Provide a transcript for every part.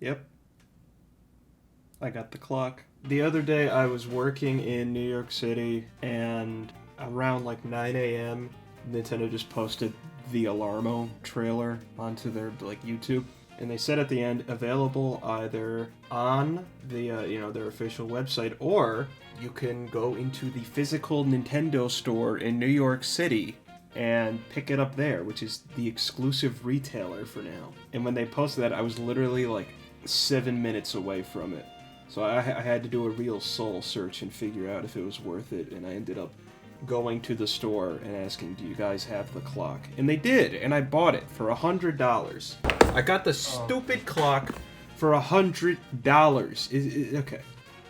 Yep, I got the clock. The other day I was working in New York City, and around like 9 a.m., Nintendo just posted the Alarmo trailer onto their like YouTube, and they said at the end, available either on the their official website, or you can go into the physical Nintendo store in New York City and pick it up there, which is the exclusive retailer for now. And when they posted that, I was literally like 7 minutes away from it. So I had to do a real soul search and figure out if it was worth it, and I ended up going to the store and asking, do you guys have the clock? And they did, and I bought it for $100. I got the stupid clock for $100. Okay.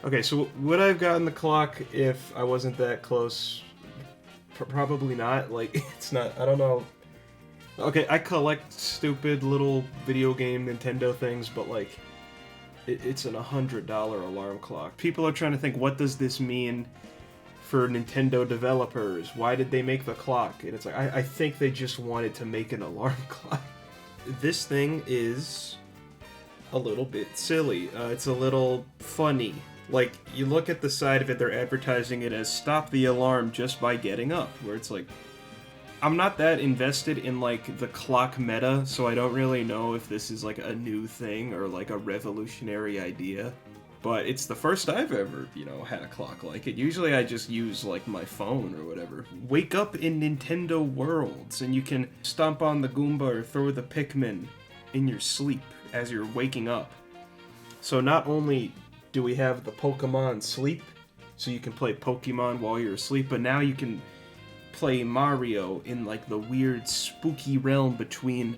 Okay, so would I have gotten the clock if I wasn't that close? Probably not. Like, it's not, I don't know. Okay, I collect stupid little video game Nintendo things, but like, it's an $100 alarm clock. People are trying to think, what does this mean for Nintendo developers? Why did they make the clock? And it's like, I think they just wanted to make an alarm clock. This thing is a little bit silly. It's a little funny. Like, you look at the side of it, they're advertising it as stop the alarm just by getting up, where it's like, I'm not that invested in, like, the clock meta, so I don't really know if this is, like, a new thing or, like, a revolutionary idea. But it's the first I've ever, had a clock like it. Usually I just use, like, my phone or whatever. Wake up in Nintendo Worlds, and you can stomp on the Goomba or throw the Pikmin in your sleep as you're waking up. So not only do we have the Pokemon Sleep, so you can play Pokemon while you're asleep, but now you can play Mario in like the weird spooky realm between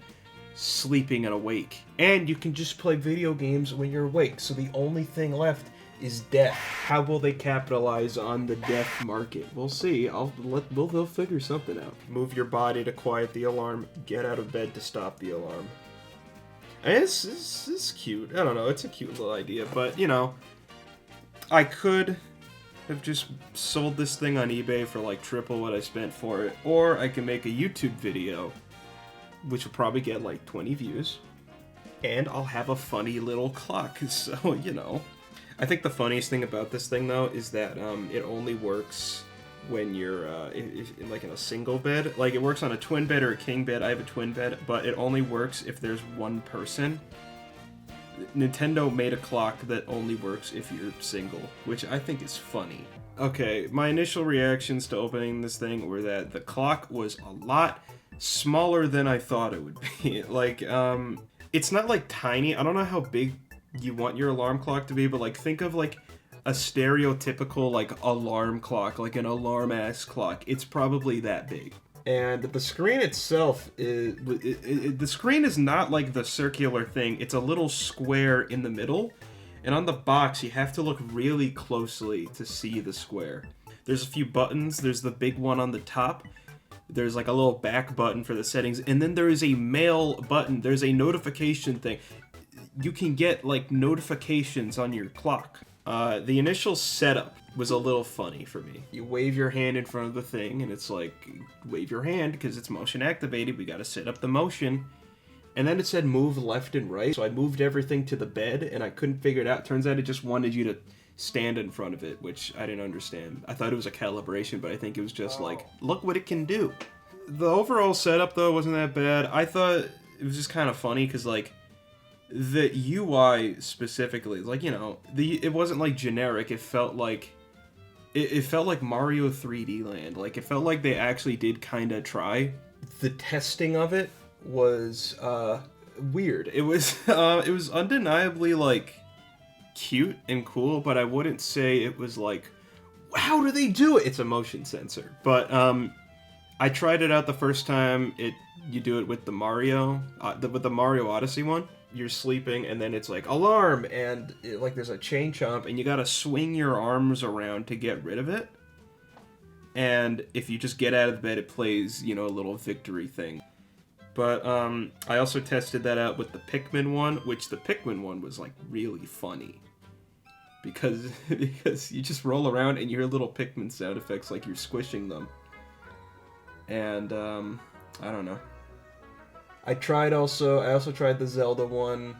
sleeping and awake. And you can just play video games when you're awake, so the only thing left is death. How will they capitalize on the death market? We'll see. They'll figure something out. Move your body to quiet the alarm, get out of bed to stop the alarm. And it's cute. I don't know, it's a cute little idea, but I could have just sold this thing on eBay for like triple what I spent for it, or I can make a YouTube video, which will probably get like 20 views, and I'll have a funny little clock. So, I think the funniest thing about this thing though is that it only works when you're like in a single bed. Like, it works on a twin bed or a king bed. I have a twin bed, but it only works if there's one person. Nintendo made a clock that only works if you're single, which I think is funny. Okay, my initial reactions to opening this thing were that the clock was a lot smaller than I thought it would be. Like, it's not like tiny. I don't know how big you want your alarm clock to be, but like, think of like a stereotypical like alarm clock, like an alarm ass clock. It's probably that big. And the screen itself is the screen is not like the circular thing. It's a little square in the middle, and on the box you have to look really closely to see the square. There's a few buttons. There's the big one on the top. There's like a little back button for the settings, and then there is a mail button. There's a notification thing. You can get like notifications on your clock. The initial setup was a little funny for me. You wave your hand in front of the thing, and it's like, wave your hand because it's motion activated. We got to set up the motion. And then it said move left and right. So I moved everything to the bed, and I couldn't figure it out. Turns out it just wanted you to stand in front of it, which I didn't understand. I thought it was a calibration, but I think it was just like, look what it can do. The overall setup, though, wasn't that bad. I thought it was just kind of funny because, like, the UI specifically, like, it wasn't like generic. It felt like it felt like Mario 3D Land. Like, it felt like they actually did kind of try. The testing of it was weird. It was undeniably like cute and cool, but I wouldn't say it was like, how do they do it? It's a motion sensor. But I tried it out the first time. You do it with the Mario Odyssey one. You're sleeping, and then it's like alarm, and like there's a chain chomp, and you gotta swing your arms around to get rid of it. And if you just get out of the bed, it plays, a little victory thing. But I also tested that out with the Pikmin one, which the Pikmin one was like really funny. Because you just roll around and you hear little Pikmin sound effects like you're squishing them. And I don't know. I also tried the Zelda one.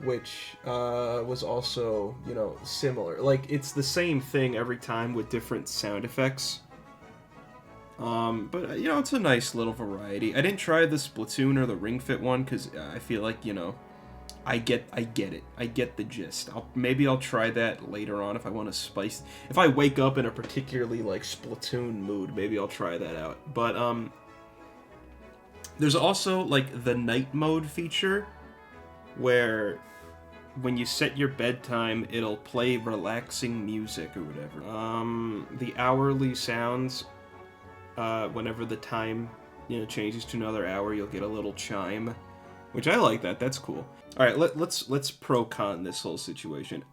which was also, you know, similar. Like, it's the same thing every time with different sound effects. But, you know, it's a nice little variety. I didn't try the Splatoon or the Ring Fit one, because I feel like, you know, I get it. I get the gist. Maybe I'll try that later on if I want to spice... If I wake up in a particularly, like, Splatoon mood, maybe I'll try that out. But, there's also, like, the night mode feature, where when you set your bedtime, it'll play relaxing music or whatever. The hourly sounds, whenever the time, you know, changes to another hour, you'll get a little chime, which I like that. That's cool. All right, let's pro-con this whole situation.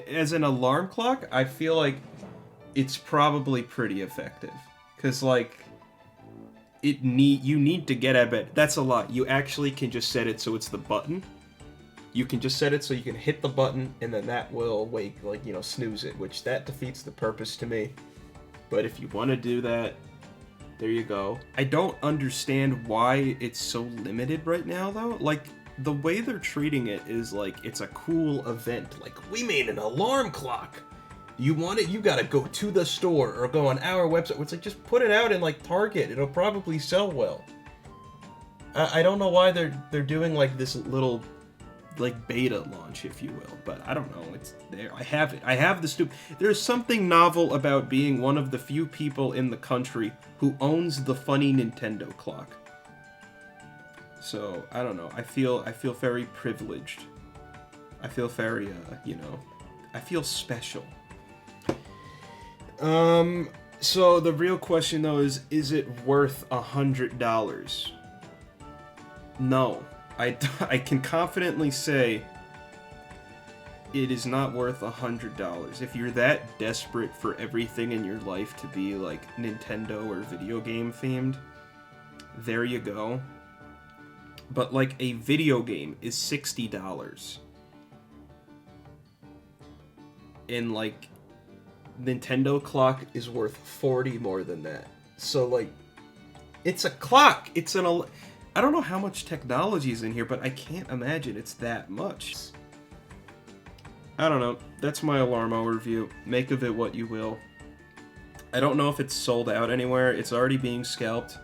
As an alarm clock, I feel like it's probably pretty effective, because, like, you need to get out of bed. That's a lot. You actually can just set it so it's the button. You can just set it so you can hit the button, and then that will wake, like, you know, snooze it, which that defeats the purpose to me. But if you want to do that, there you go. I don't understand why it's so limited right now, though. Like, the way they're treating it is like it's a cool event. Like, we made an alarm clock. You want it? You gotta go to the store or go on our website. It's like, just put it out in, like, Target. It'll probably sell well. I don't know why they're doing, like, this little, like, beta launch, if you will, but I don't know. It's there. I have it. I have the There's something novel about being one of the few people in the country who owns the funny Nintendo clock. So, I don't know. I feel very privileged. I feel very, you know, I feel special. So the real question, though, is it worth $100? No. I can confidently say it is not worth $100. If you're that desperate for everything in your life to be, like, Nintendo or video game themed, there you go. But, like, a video game is $60. And, like, Nintendo clock is worth 40 more than that. So, like, it's a clock. It's I don't know how much technology is in here, but I can't imagine it's that much. I don't know. That's my Alarmo review. Make of it what you will. I don't know if it's sold out anywhere. It's already being scalped.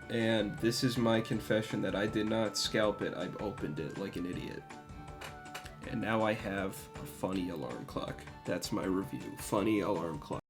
And this is my confession that I did not scalp it. I opened it like an idiot. And now I have a funny alarm clock. That's my review. Funny alarm clock.